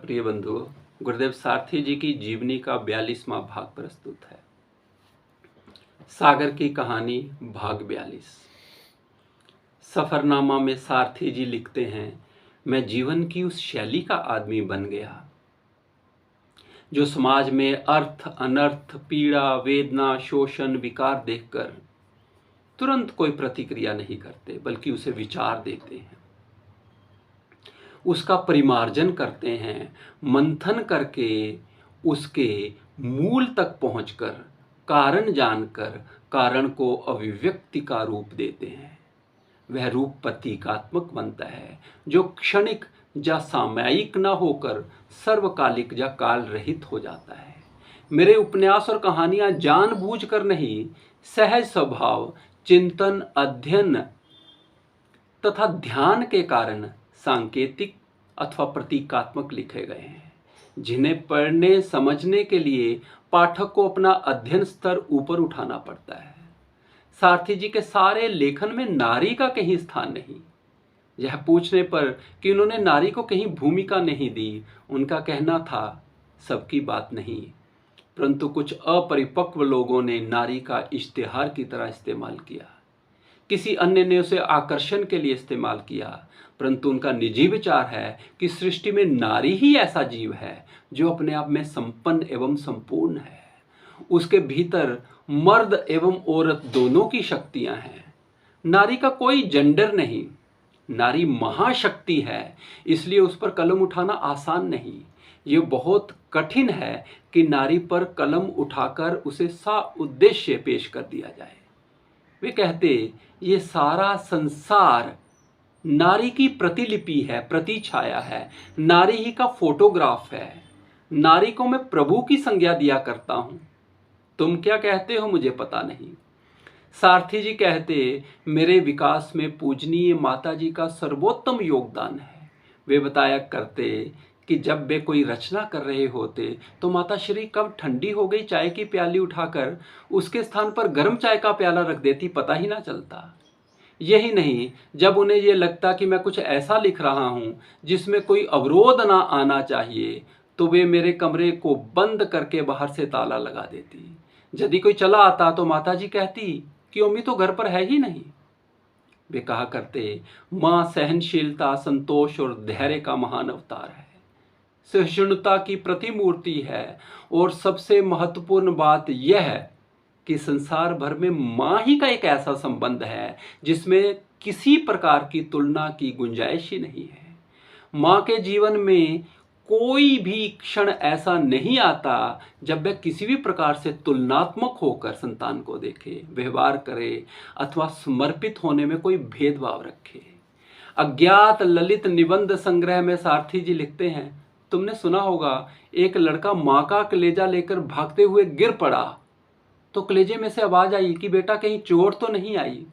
प्रिय बंधुओं, गुरुदेव सारथी जी की जीवनी का 42वां भाग प्रस्तुत है। सागर की कहानी भाग 42। सफरनामा में सारथी जी लिखते हैं, मैं जीवन की उस शैली का आदमी बन गया जो समाज में अर्थ अनर्थ, पीड़ा, वेदना, शोषण, विकार देखकर तुरंत कोई प्रतिक्रिया नहीं करते, बल्कि उसे विचार देते हैं, उसका परिमार्जन करते हैं, मंथन करके उसके मूल तक पहुंचकर कारण जानकर कारण को अभिव्यक्ति का रूप देते हैं। वह रूप प्रतीकात्मक बनता है जो क्षणिक या सामयिक न होकर सर्वकालिक या काल रहित हो जाता है। मेरे उपन्यास और कहानियां जानबूझकर नहीं, सहज स्वभाव, चिंतन, अध्ययन तथा ध्यान के कारण सांकेतिक अथवा प्रतीकात्मक लिखे गए हैं, जिन्हें पढ़ने समझने के लिए पाठक को अपना अध्ययन स्तर ऊपर उठाना पड़ता है। सारथी जी के सारे लेखन में नारी का कहीं स्थान नहीं। यह पूछने पर कि उन्होंने नारी को कहीं भूमिका नहीं दी, उनका कहना था, सबकी बात नहीं, परंतु कुछ अपरिपक्व लोगों ने नारी का इश्तिहार की तरह इस्तेमाल किया, किसी अन्य ने उसे आकर्षण के लिए इस्तेमाल किया, परंतु उनका निजी विचार है कि सृष्टि में नारी ही ऐसा जीव है जो अपने आप में संपन्न एवं संपूर्ण है। उसके भीतर मर्द एवं औरत दोनों की शक्तियां हैं। नारी का कोई जेंडर नहीं, नारी महाशक्ति है, इसलिए उस पर कलम उठाना आसान नहीं। ये बहुत कठिन है कि नारी पर कलम उठाकर उसे सा उद्देश्य पेश कर दिया जाए। वे कहते, ये सारा संसार नारी की प्रतिलिपि है, प्रतिछाया है, नारी ही का फोटोग्राफ है। नारी को मैं प्रभु की संज्ञा दिया करता हूं। तुम क्या कहते हो मुझे पता नहीं। सारथी जी कहते, मेरे विकास में पूजनीय माता जी का सर्वोत्तम योगदान है। वे बताया करते कि जब वे कोई रचना कर रहे होते तो माता श्री कब ठंडी हो गई चाय की प्याली उठाकर उसके स्थान पर गर्म चाय का प्याला रख देती, पता ही ना चलता। यही नहीं, जब उन्हें ये लगता कि मैं कुछ ऐसा लिख रहा हूं जिसमें कोई अवरोध ना आना चाहिए, तो वे मेरे कमरे को बंद करके बाहर से ताला लगा देती। यदि कोई चला आता तो माता जी कहती कि अम्मी तो घर पर है ही नहीं। वे कहा करते, माँ सहनशीलता, संतोष और धैर्य का महान अवतार है, सहिष्णुता की प्रतिमूर्ति है, और सबसे महत्वपूर्ण बात यह है कि संसार भर में माँ ही का एक ऐसा संबंध है जिसमें किसी प्रकार की तुलना की गुंजाइश ही नहीं है। माँ के जीवन में कोई भी क्षण ऐसा नहीं आता जब वह किसी भी प्रकार से तुलनात्मक होकर संतान को देखे, व्यवहार करे अथवा समर्पित होने में कोई भेदभाव रखे। अज्ञात ललित निबंध संग्रह में सारथी जी लिखते हैं, तुमने सुना होगा, एक लड़का माँ का कलेजा लेकर भागते हुए गिर पड़ा तो कलेजे में से आवाज आई कि बेटा कहीं चोट तो नहीं आई।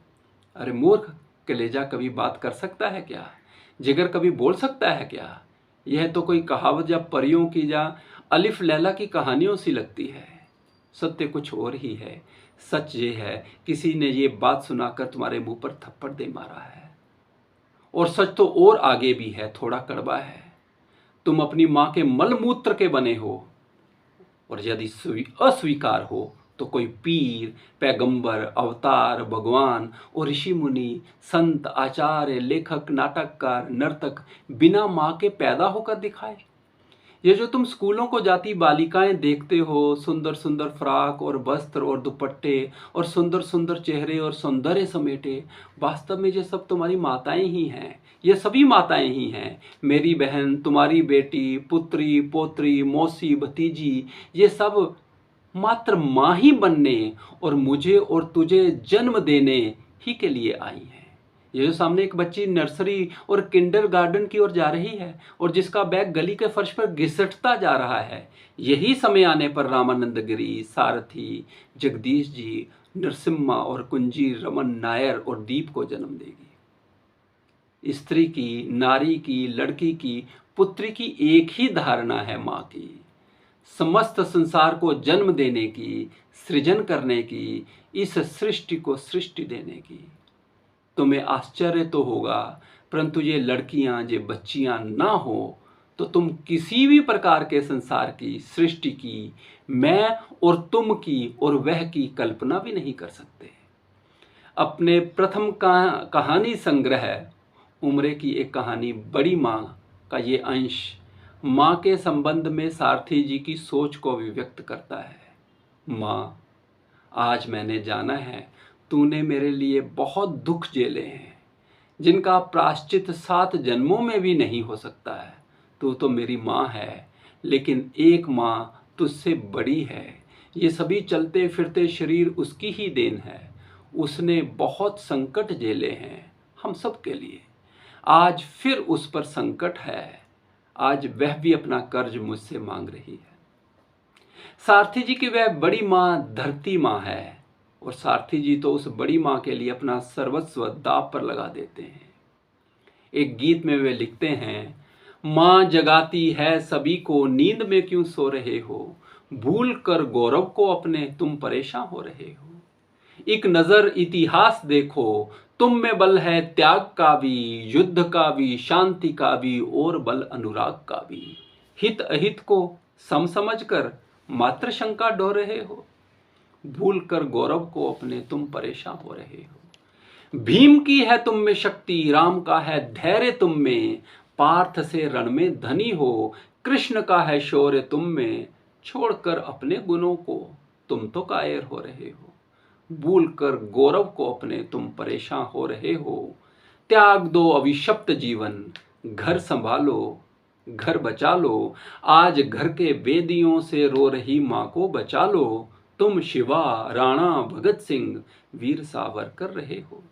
अरे मूर्ख, कलेजा कभी बात कर सकता है क्या? जिगर कभी बोल सकता है क्या? यह तो कोई कहावत या परियों की या अलिफ लैला की कहानियों सी लगती है। सत्य कुछ और ही है। सच ये है, किसी ने ये बात सुनाकर तुम्हारे मुंह पर थप्पड़ दे मारा है। और सच तो और आगे भी है, थोड़ा कड़वा है। तुम अपनी माँ के मलमूत्र के बने हो, और यदि अस्वीकार हो तो कोई पीर, पैगंबर, अवतार, भगवान और ऋषि मुनि, संत, आचार्य, लेखक, नाटककार, नर्तक बिना माँ के पैदा होकर दिखाए। ये जो तुम स्कूलों को जाती बालिकाएं देखते हो, सुंदर सुंदर फ्राक और वस्त्र और दुपट्टे और सुंदर सुंदर चेहरे और सौंदर्य समेटे, वास्तव में ये सब तुम्हारी माताएं ही हैं। ये सभी माताएं ही हैं। मेरी बहन, तुम्हारी बेटी, पुत्री, पोत्री, मौसी, भतीजी, ये सब मात्र माँ ही बनने और मुझे और तुझे जन्म देने ही के लिए आई हैं। ये जो सामने एक बच्ची नर्सरी और किंडर गार्डन की ओर जा रही है और जिसका बैग गली के फर्श पर घिसटता जा रहा है, यही समय आने पर रामानंद गिरी, सारथी, जगदीश जी, नरसिम्हा और कुंजी रमन नायर और दीप को जन्म देगी। स्त्री की, नारी की, लड़की की, पुत्री की एक ही धारणा है, माँ की, समस्त संसार को जन्म देने की, सृजन करने की, इस सृष्टि को सृष्टि देने की। तुम्हें आश्चर्य तो होगा, परंतु ये लड़कियां, ये बच्चियां ना हो तो तुम किसी भी प्रकार के संसार की, सृष्टि की, मैं और तुम की और वह की कल्पना भी नहीं कर सकते। अपने प्रथम कहानी संग्रह उम्रे की एक कहानी बड़ी माँ का ये अंश माँ के संबंध में सारथी जी की सोच को अभिव्यक्त करता है। माँ, आज मैंने जाना है तूने मेरे लिए बहुत दुख झेले हैं, जिनका प्रायश्चित 7 जन्मों में भी नहीं हो सकता है। तू तो मेरी माँ है, लेकिन एक माँ तुझसे बड़ी है। ये सभी चलते फिरते शरीर उसकी ही देन है। उसने बहुत संकट झेले हैं हम सब के लिए। आज फिर उस पर संकट है। आज वह भी अपना कर्ज मुझसे मांग रही है। सारथी जी की वह बड़ी माँ धरती माँ है, और सारथी जी तो उस बड़ी माँ के लिए अपना सर्वस्व दांव पर लगा देते हैं। एक गीत में वे लिखते हैं, माँ जगाती है सभी को, नींद में क्यों सो रहे हो, भूल कर गौरव को अपने तुम परेशान हो रहे हो। एक नजर इतिहास देखो, तुम में बल है त्याग का भी, युद्ध का भी, शांति का भी, और बल अनुराग का भी। हित अहित को समझ कर मात्र शंका ढो रहे हो, भूल कर गौरव को अपने तुम परेशान हो रहे हो। भीम की है तुम में शक्ति, राम का है धैर्य तुम में, पार्थ से रण में धनी हो, कृष्ण का है शौर्य तुम में, छोड़कर अपने गुणों को तुम तो कायर हो रहे हो। भूल कर गौरव को अपने तुम परेशान हो रहे हो। त्याग दो अभिशप्त जीवन, घर संभालो, घर बचा लो। आज घर के बेदियों से रो रही माँ को बचा लो। तुम शिवा, राणा, भगत सिंह, वीर सावरकर रहे हो।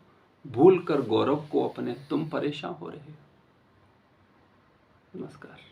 भूल कर गौरव को अपने तुम परेशान हो रहे हो। नमस्कार।